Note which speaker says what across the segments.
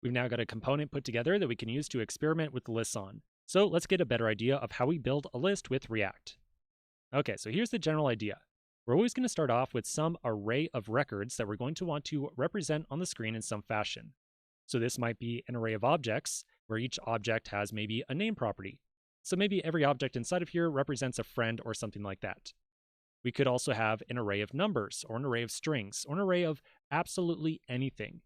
Speaker 1: We've now got a component put together that we can use to experiment with the lists on. So let's get a better idea of how we build a list with React. Okay, so here's the general idea. We're always going to start off with some array of records that we're going to want to represent on the screen in some fashion. So this might be an array of objects, where each object has maybe a name property. So maybe every object inside of here represents a friend or something like that. We could also have an array of numbers, or an array of strings, or an array of absolutely anything.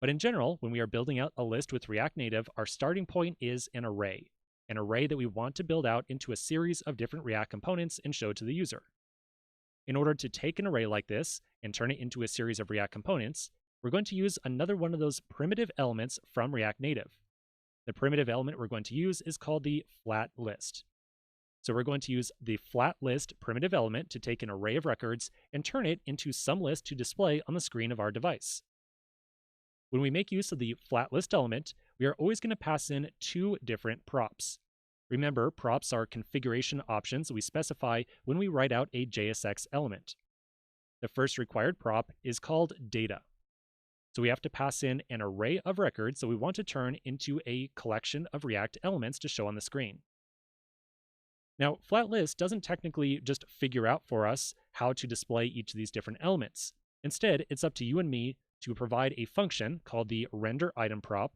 Speaker 1: But in general, when we are building out a list with React Native, our starting point is an array that we want to build out into a series of different React components and show to the user. In order to take an array like this and turn it into a series of React components, we're going to use another one of those primitive elements from React Native. The primitive element we're going to use is called the FlatList. So we're going to use the FlatList primitive element to take an array of records and turn it into some list to display on the screen of our device. When we make use of the FlatList element, we are always going to pass in two different props. Remember, props are configuration options we specify when we write out a JSX element. The first required prop is called data. So we have to pass in an array of records that we want to turn into a collection of React elements to show on the screen. Now, FlatList doesn't technically just figure out for us how to display each of these different elements. Instead, it's up to you and me to provide a function called the renderItemProp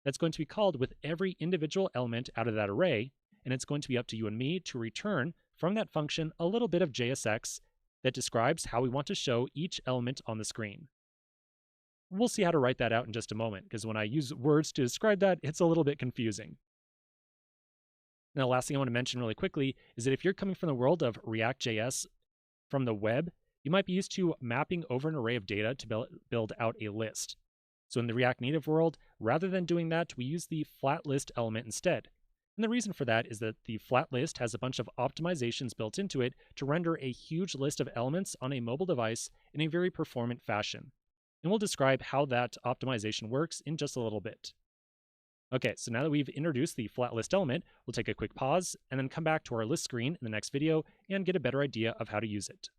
Speaker 1: that's going to be called with every individual element out of that array, and it's going to be up to you and me to return from that function a little bit of JSX that describes how we want to show each element on the screen. We'll see how to write that out in just a moment, because when I use words to describe that, it's a little bit confusing. Now, the last thing I want to mention really quickly is that if you're coming from the world of React.js from the web, you might be used to mapping over an array of data to build out a list. So in the React Native world, rather than doing that, we use the FlatList element instead. And the reason for that is that the FlatList has a bunch of optimizations built into it to render a huge list of elements on a mobile device in a very performant fashion. And we'll describe how that optimization works in just a little bit. Okay, so now that we've introduced the FlatList element, we'll take a quick pause and then come back to our list screen in the next video and get a better idea of how to use it.